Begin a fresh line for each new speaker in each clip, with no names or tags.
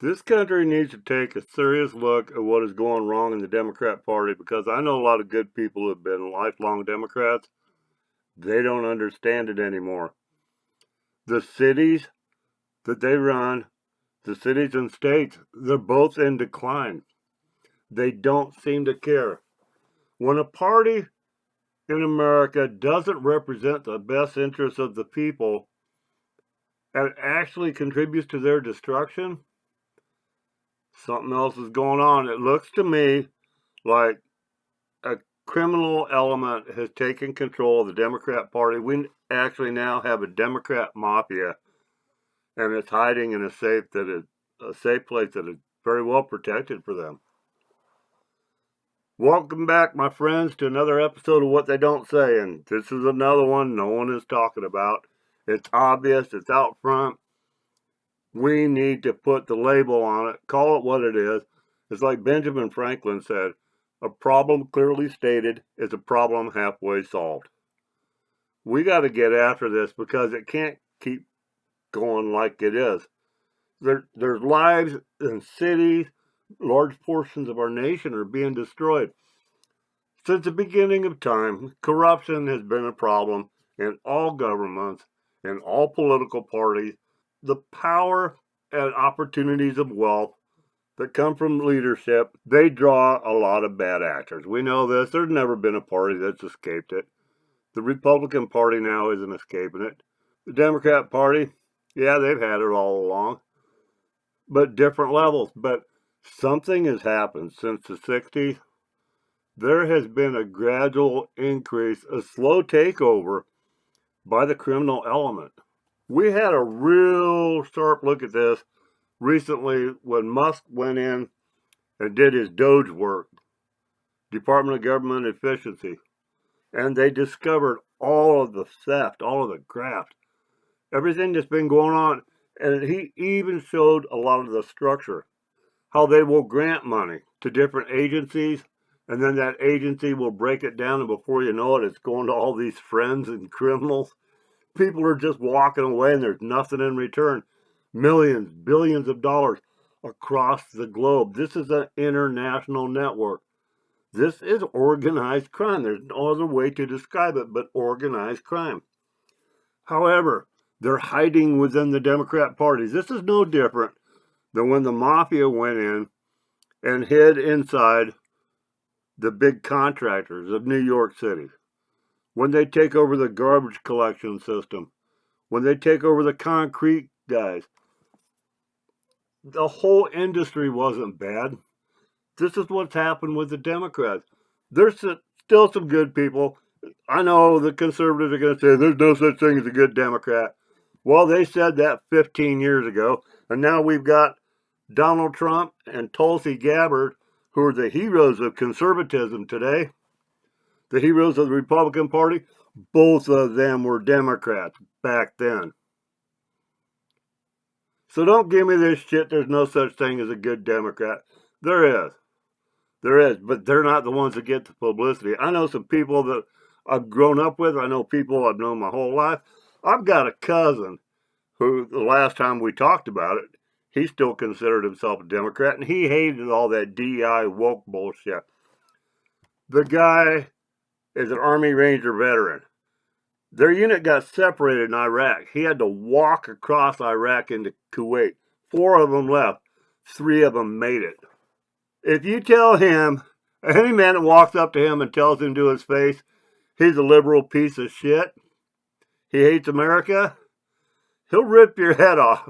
This country needs to take a serious look at what is going wrong in the Democrat Party because I know a lot of good people who have been lifelong Democrats. They don't understand it anymore. The cities that they run, the cities and states, they're both in decline. They don't seem to care. When a party in America doesn't represent the best interests of the people and actually contributes to their destruction, something else is going on. It looks to me like a criminal element has taken control of the Democrat Party. We actually now have a Democrat mafia, and it's hiding in a safe place that is very well protected for them. Welcome back, my friends, to another episode of What They Don't Say, and this is another one no one is talking about. It's obvious, it's out front. We need to put the label on it, call it what it is. It's like Benjamin Franklin said, a problem clearly stated is a problem halfway solved. We got to get after this because it can't keep going like it is. There's lives in cities, large portions of our nation are being destroyed. Since the beginning of time, corruption has been a problem in all governments, in all political parties. The power and opportunities of wealth that come from leadership, they draw a lot of bad actors. We know this. There's never been a party that's escaped it. The Republican Party now isn't escaping it. The Democrat Party, yeah, they've had it all along, but different levels. But something has happened since the 60s. There has been a gradual increase, a slow takeover by the criminal element. We had a real sharp look at this recently when Musk went in and did his Doge work, Department of Government Efficiency, and they discovered all of the theft, all of the graft, everything that's been going on. And he even showed a lot of the structure, how they will grant money to different agencies, and then that agency will break it down, and before you know it, it's going to all these friends and criminals. People are just walking away, and there's nothing in return. Millions, billions of dollars across the globe. This is an international network. This is organized crime. There's no other way to describe it but organized crime. However, they're hiding within the Democrat parties. This is no different than when the Mafia went in and hid inside the big contractors of New York City. When they take over the garbage collection system, when they take over the concrete guys, the whole industry wasn't bad. This is what's happened with the Democrats. There's still some good people. I know the conservatives are going to say there's no such thing as a good Democrat. Well, they said that 15 years ago, and now we've got Donald Trump and Tulsi Gabbard, who are the heroes of conservatism today, the heroes of the Republican Party. Both of them were Democrats back then. So don't give me this shit, there's no such thing as a good Democrat. There is. There is, but they're not the ones that get the publicity. I know some people that I've grown up with. I know people I've known my whole life. I've got a cousin who, the last time we talked about it, he still considered himself a Democrat, and he hated all that DEI woke bullshit. The guy is an Army Ranger veteran. Their unit got separated in Iraq. He had to walk across Iraq into Kuwait. 4 of them left. 3 of them made it. If you tell him, any man that walks up to him and tells him to his face, he's a liberal piece of shit, he hates America, he'll rip your head off.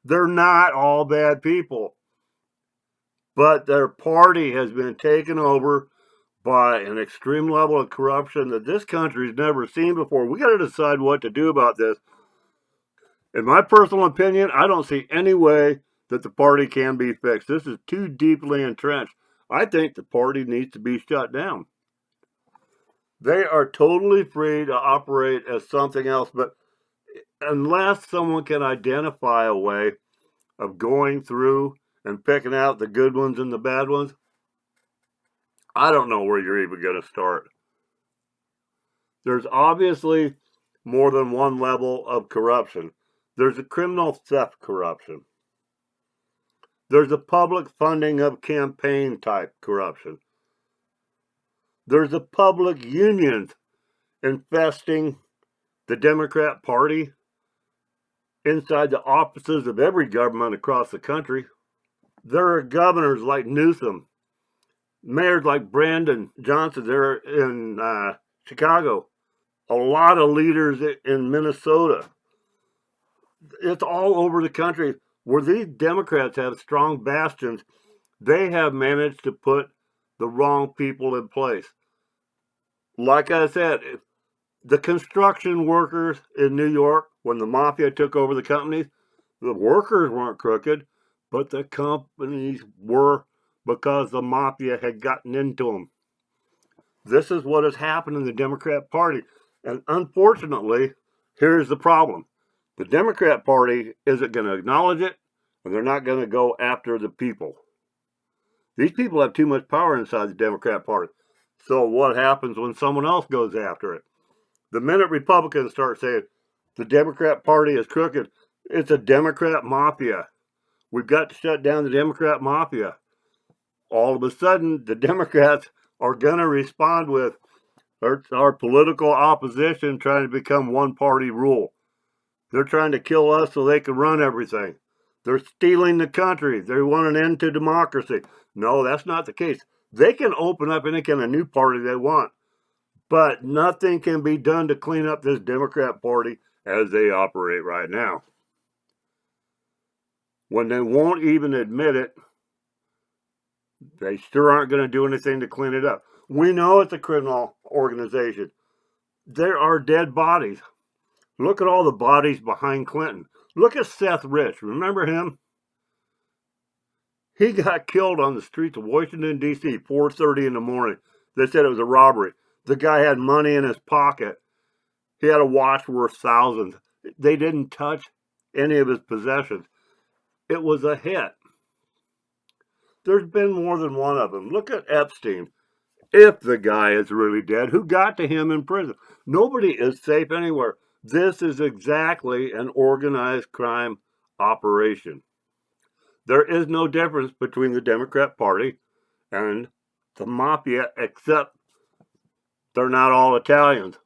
They're not all bad people. But their party has been taken over by an extreme level of corruption that this country's never seen before. We got to decide what to do about this. In my personal opinion, I don't see any way that the party can be fixed. This is too deeply entrenched. I think the party needs to be shut down. They are totally free to operate as something else, but unless someone can identify a way of going through and picking out the good ones and the bad ones, I don't know where you're even going to start. There's obviously more than one level of corruption. There's a criminal theft corruption. There's a public funding of campaign type corruption. There's a public unions infesting the Democrat Party inside the offices of every government across the country. There are governors like Newsom, mayors like Brandon Johnson there in Chicago, a lot of leaders in Minnesota. It's all over the country where these Democrats have strong bastions. They have managed to put the wrong people in place. Like I said, the construction workers in New York, when the Mafia took over the companies, the workers weren't crooked, but the companies were, because the Mafia had gotten into them. This is what has happened in the Democrat Party. And unfortunately, here's the problem. The Democrat Party isn't going to acknowledge it, and they're not going to go after the people. These people have too much power inside the Democrat Party. So what happens when someone else goes after it? The minute Republicans start saying the Democrat Party is crooked, it's a Democrat mafia. We've got to shut down the Democrat mafia. All of a sudden, the Democrats are going to respond with our political opposition trying to become one party rule. They're trying to kill us so they can run everything. They're stealing the country. They want an end to democracy. No, that's not the case. They can open up any kind of new party they want, but nothing can be done to clean up this Democrat Party as they operate right now. When they won't even admit it, they sure aren't going to do anything to clean it up. We know it's a criminal organization. There are dead bodies. Look at all the bodies behind Clinton. Look at Seth Rich. Remember him? He got killed on the streets of Washington, D.C., 4:30 in the morning. They said it was a robbery. The guy had money in his pocket. He had a watch worth thousands. They didn't touch any of his possessions. It was a hit. There's been more than one of them. Look at Epstein. If the guy is really dead, who got to him in prison? Nobody is safe anywhere. This is exactly an organized crime operation. There is no difference between the Democrat Party and the Mafia, except they're not all Italians.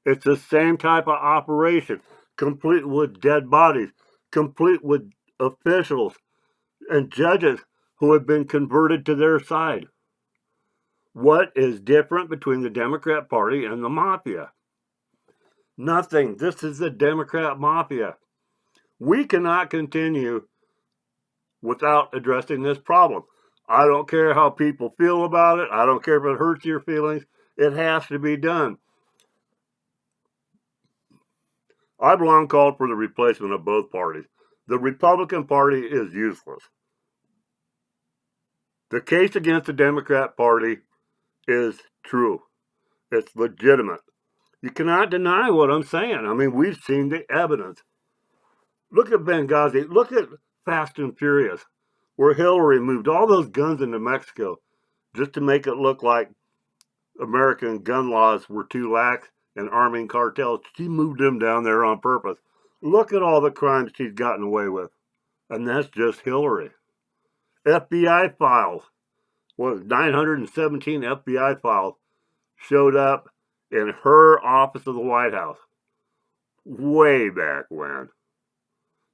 It's the same type of operation, complete with dead bodies, complete with officials and judges who have been converted to their side. What is different between the Democrat Party and the Mafia? Nothing. This is the Democrat Mafia. We cannot continue without addressing this problem. I don't care how people feel about it. I don't care if it hurts your feelings. It has to be done. I've long called for the replacement of both parties. The Republican Party is useless. The case against the Democrat Party is true. It's legitimate. You cannot deny what I'm saying. I mean, we've seen the evidence. Look at Benghazi. Look at Fast and Furious, where Hillary moved all those guns into Mexico just to make it look like American gun laws were too lax and arming cartels. She moved them down there on purpose. Look at all the crimes she's gotten away with. And that's just Hillary. FBI files. 917 FBI files showed up in her office of the White House. Way back when.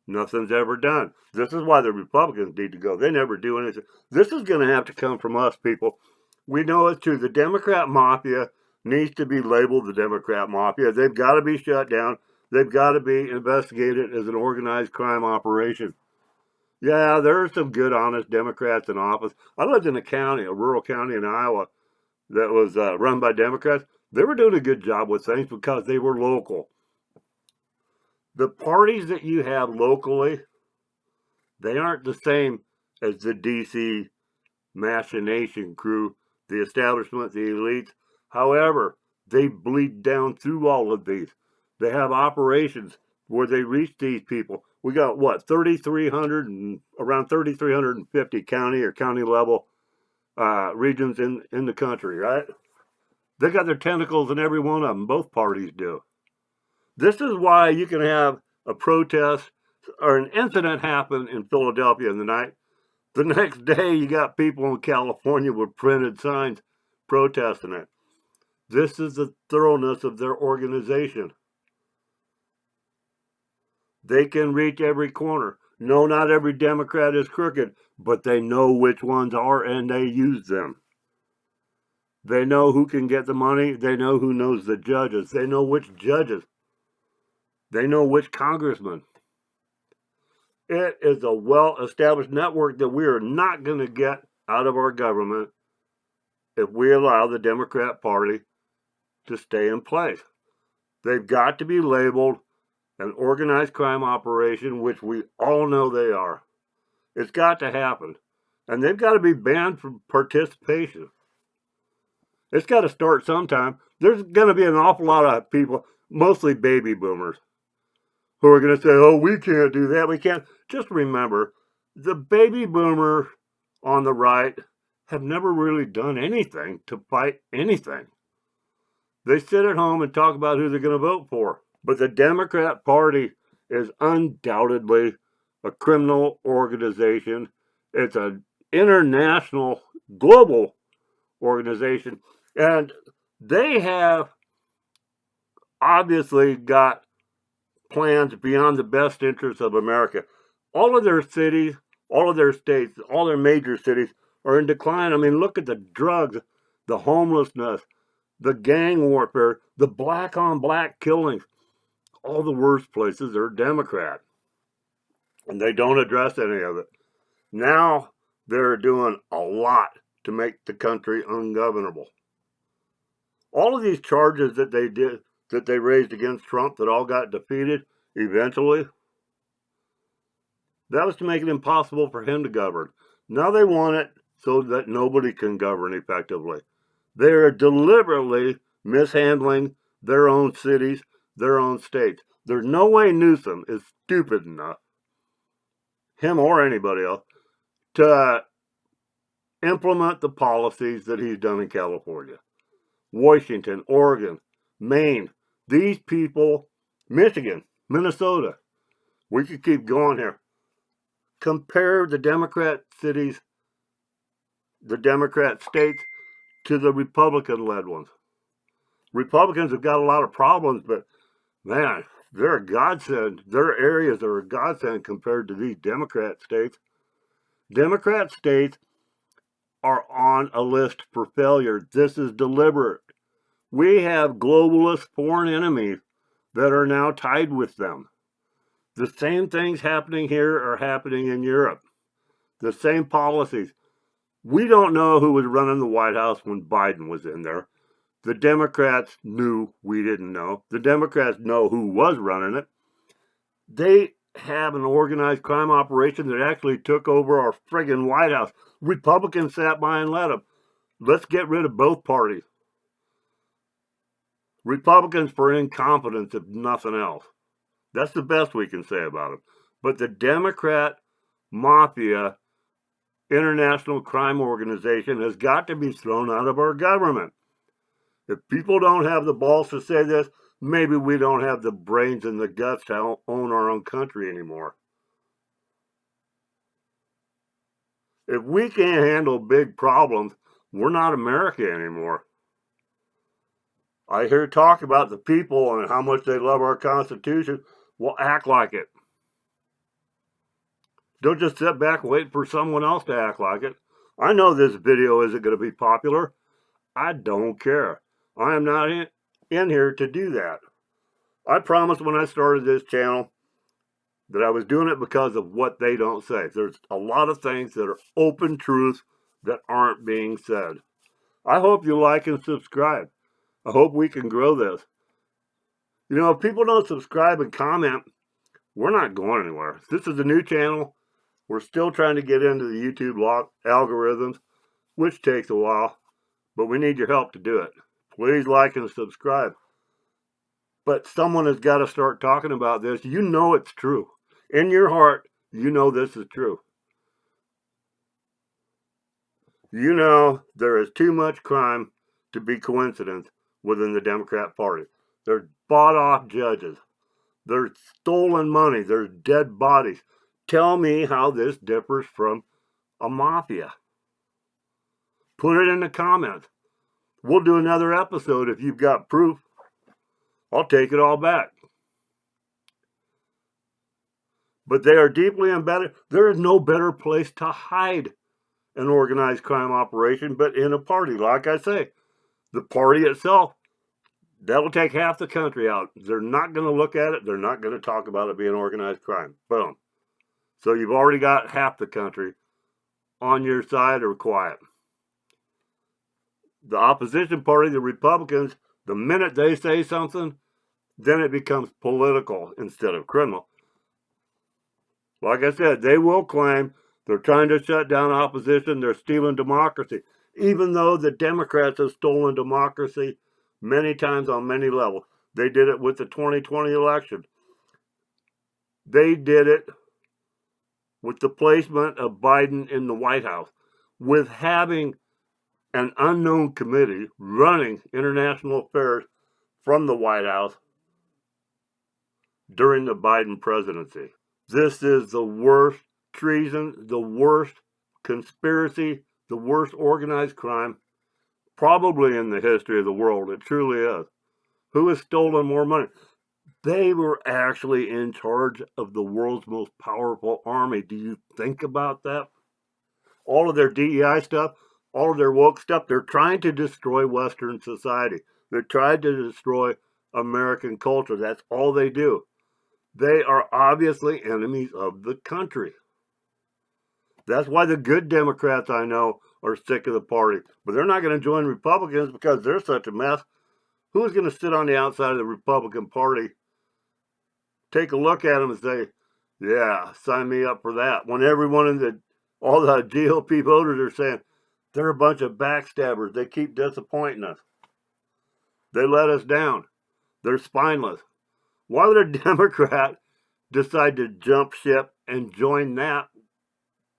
Nothing's ever done. This is why the Republicans need to go. They never do anything. This is going to have to come from us, people. We know it's true. The Democrat Mafia needs to be labeled the Democrat Mafia. They've got to be shut down. They've got to be investigated as an organized crime operation. Yeah, there are some good, honest Democrats in office. I lived in a rural county in Iowa that was run by Democrats. They were doing a good job with things because they were local. The parties that you have locally, they aren't the same as the D.C. machination crew, the establishment, the elites. However, they bleed down through all of these. They have operations where they reach these people. We got what, 3,300 and around 3,350 county or county level regions in the country, right? They got their tentacles in every one of them. Both parties do. This is why you can have a protest or an incident happen in Philadelphia in the night. The next day, you got people in California with printed signs protesting it. This is the thoroughness of their organization. They can reach every corner. No, not every Democrat is crooked, but they know which ones are and they use them. They know who can get the money. They know who knows the judges. They know which judges. They know which congressmen. It is a well-established network that we are not going to get out of our government if we allow the Democrat Party to stay in place. They've got to be labeled an organized crime operation, which we all know they are. It's got to happen. And they've got to be banned from participation. It's got to start sometime. There's going to be an awful lot of people, mostly baby boomers, who are going to say, oh, we can't do that. We can't. Just remember, the baby boomers on the right have never really done anything to fight anything. They sit at home and talk about who they're going to vote for. But the Democrat Party is undoubtedly a criminal organization. It's an international, global organization. And they have obviously got plans beyond the best interests of America. All of their cities, all of their states, all their major cities are in decline. I mean, look at the drugs, the homelessness, the gang warfare, the black on black killings. All the worst places are Democrat. And they don't address any of it. Now they're doing a lot to make the country ungovernable. All of these charges that they raised against Trump that all got defeated eventually, that was to make it impossible for him to govern. Now they want it so that nobody can govern effectively. They are deliberately mishandling their own cities, their own states. There's no way Newsom is stupid enough, him or anybody else, to implement the policies that he's done in California. Washington, Oregon, Maine, these people, Michigan, Minnesota. We could keep going here. Compare the Democrat cities, the Democrat states, to the Republican-led ones. Republicans have got a lot of problems, but man, they're a godsend. Their areas are a godsend compared to these Democrat states. Democrat states are on a list for failure. This is deliberate. We have globalist foreign enemies that are now tied with them. The same things happening here are happening in Europe. The same policies. We don't know who was running the White House when Biden was in there. The Democrats knew we didn't know. The Democrats know who was running it. They have an organized crime operation that actually took over our friggin' White House. Republicans sat by and let them. Let's get rid of both parties. Republicans for incompetence, if nothing else. That's the best we can say about them. But the Democrat Mafia international crime organization has got to be thrown out of our government. If people don't have the balls to say this, maybe we don't have the brains and the guts to own our own country anymore. If we can't handle big problems, we're not America anymore. I hear talk about the people and how much they love our Constitution. Well, act like it. Don't just sit back and wait for someone else to act like it. I know this video isn't going to be popular. I don't care. I am not in here to do that. I promised when I started this channel that I was doing it because of what they don't say. There's a lot of things that are open truths that aren't being said. I hope you like and subscribe. I hope we can grow this. You know, if people don't subscribe and comment, we're not going anywhere. This is a new channel. We're still trying to get into the YouTube algorithms, which takes a while, but we need your help to do it. Please like and subscribe. But someone has got to start talking about this. You know it's true. In your heart, you know this is true. You know there is too much crime to be coincidence within the Democrat Party. There's bought-off judges. There's stolen money. There's dead bodies. Tell me how this differs from a mafia? Put it in the comments. We'll do another episode if you've got proof. I'll take it all back. But they are deeply embedded. There is no better place to hide an organized crime operation but in a party. Like I say, the party itself, that'll take half the country out. They're not going to look at it. They're not going to talk about it being organized crime. Boom. So you've already got half the country on your side or quiet. The opposition party, the Republicans, the minute they say something, then it becomes political instead of criminal. Like I said, they will claim they're trying to shut down opposition, they're stealing democracy, even though the Democrats have stolen democracy many times on many levels. They did it with the 2020 election. They did it with the placement of Biden in the White House, with having an unknown committee running international affairs from the White House during the Biden presidency. This is the worst treason, the worst conspiracy, the worst organized crime, probably in the history of the world. It truly is. Who has stolen more money? They were actually in charge of the world's most powerful army. Do you think about that? All of their DEI stuff, all of their woke stuff, they're trying to destroy Western society. They're trying to destroy American culture. That's all they do. They are obviously enemies of the country. That's why the good Democrats I know are sick of the party. But they're not going to join Republicans because they're such a mess. Who's going to sit on the outside of the Republican Party, take a look at them and say, yeah, sign me up for that, when everyone in all the GOP voters are saying, they're a bunch of backstabbers. They keep disappointing us. They let us down. They're spineless. Why would a Democrat decide to jump ship and join that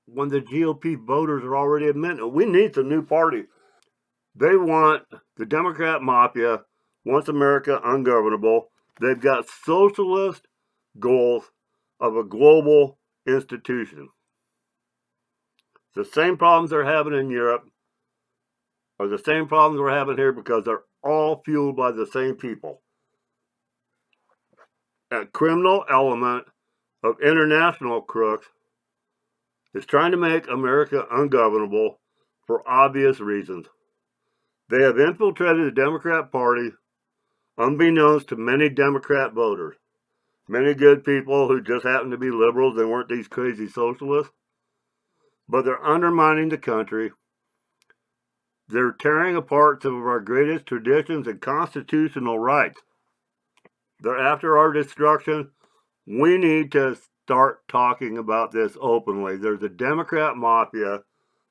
when the GOP voters are already admitting we need some new party? They want, the Democrat Mafia wants America ungovernable. They've got socialist goals of a global institution. The same problems they're having in Europe are the same problems we're having here because they're all fueled by the same people. A criminal element of international crooks is trying to make America ungovernable for obvious reasons. They have infiltrated the Democrat Party unbeknownst to many Democrat voters. Many good people who just happen to be liberals and weren't these crazy socialists. But they're undermining the country. They're tearing apart some of our greatest traditions and constitutional rights. They're after our destruction. We need to start talking about this openly. There's a Democrat mafia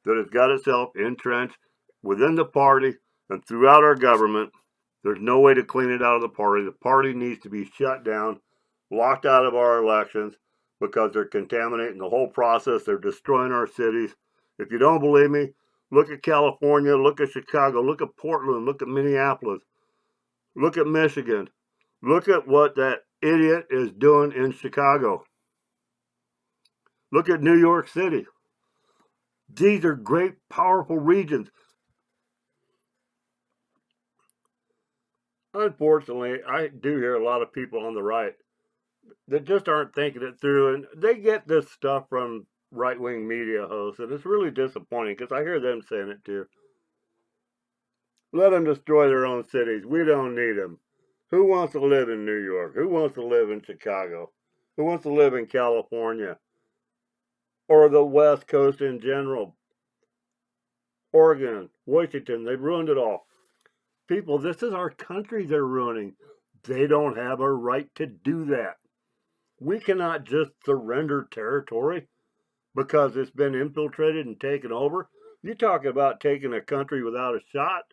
that has got itself entrenched within the party and throughout our government. There's no way to clean it out of the party. The party needs to be shut down, locked out of our elections, because they're contaminating the whole process. They're destroying our cities. If you don't believe me, look at California, look at Chicago, look at Portland, look at Minneapolis, look at Michigan. Look at what that idiot is doing in Chicago. Look at New York City. These are great, powerful regions. Unfortunately, I do hear a lot of people on the right that just aren't thinking it through, and they get this stuff from right-wing media hosts, and it's really disappointing because I hear them saying it too. Let them destroy their own cities. We don't need them. Who wants to live in New York? Who wants to live in Chicago? Who wants to live in California? Or the West Coast in general? Oregon, Washington, they've ruined it all. People, this is our country they're ruining. They don't have a right to do that. We cannot just surrender territory because it's been infiltrated and taken over. You're talking about taking a country without a shot?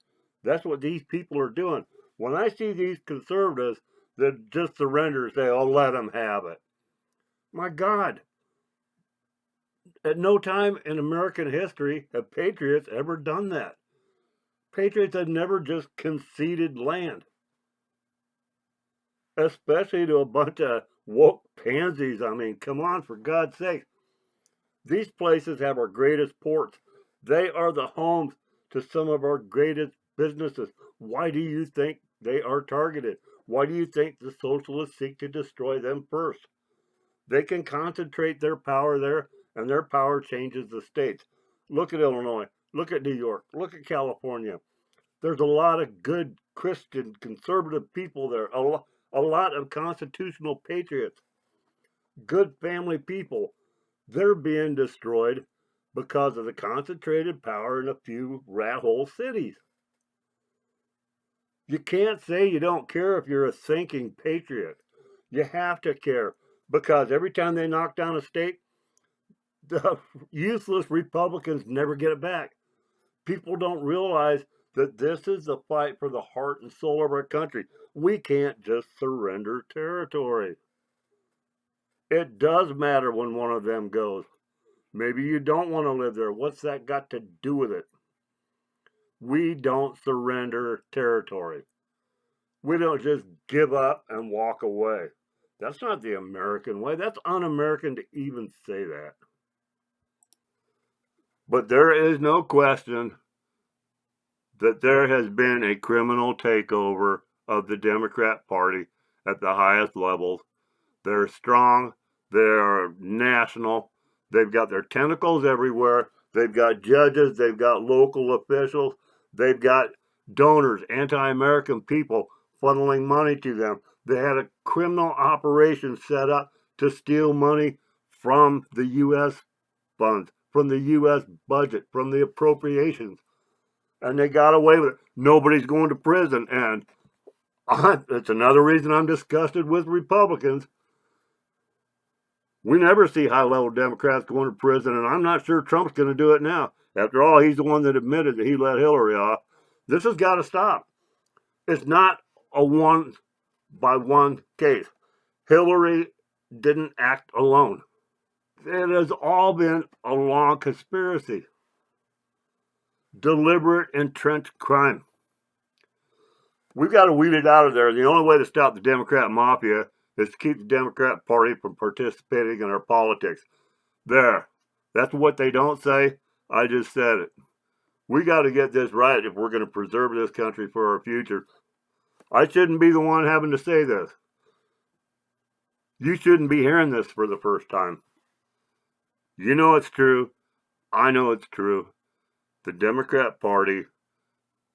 That's what these people are doing. When I see these conservatives that just surrender and say, oh, let them have it. My God. At no time in American history have patriots ever done that. Patriots have never just conceded land. Especially to a bunch of woke pansies. I mean, come on, for God's sake. These places have our greatest ports. They are the homes to some of our greatest businesses. Why do you think they are targeted? Why do you think the socialists seek to destroy them first? They can concentrate their power there, and their power changes the states. Look at Illinois. Look at New York. Look at California. There's a lot of good Christian conservative people there, a lot of constitutional patriots, good family people. They're being destroyed because of the concentrated power in a few rat hole cities. You can't say you don't care if you're a thinking patriot. You have to care, because every time they knock down a state, the useless Republicans never get it back. People don't realize that this is the fight for the heart and soul of our country. We can't just surrender territory. It does matter when one of them goes. Maybe you don't want to live there. What's that got to do with it? We don't surrender territory. We don't just give up and walk away. That's not the American way. That's un-American to even say that. But there is no question that there has been a criminal takeover of the Democrat Party at the highest levels. They're strong. They're national. They've got their tentacles everywhere. They've got judges. They've got local officials. They've got donors, anti-American people funneling money to them. They had a criminal operation set up to steal money from the U.S. funds, from the U.S. budget, from the appropriations. And they got away with it. Nobody's going to prison. And it's another reason I'm disgusted with Republicans. We never see high-level Democrats going to prison, and I'm not sure Trump's going to do it now. After all, he's the one that admitted that he let Hillary off. This has got to stop. It's not a one-by-one case. Hillary didn't act alone. It has all been a long conspiracy. Deliberate, entrenched crime. We've got to weed it out of there. The only way to stop the Democrat Mafia is to keep the Democrat Party from participating in our politics. There. That's what they don't say. I just said it. We got to get this right if we're going to preserve this country for our future. I shouldn't be the one having to say this. You shouldn't be hearing this for the first time. You know it's true. I know it's true. The Democrat Party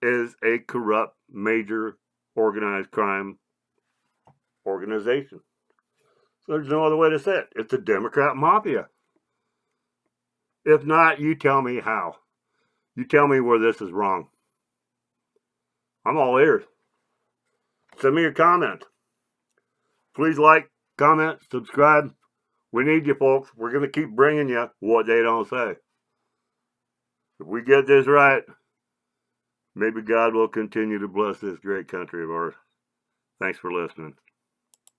is a corrupt, major, organized crime organization. So there's no other way to say it. It's a Democrat Mafia. If not, you tell me how. You tell me where this is wrong. I'm all ears. Send me your comments. Please like, comment, subscribe. We need you folks. We're going to keep bringing you what they don't say. If we get this right, maybe God will continue to bless this great country of ours. Thanks for listening.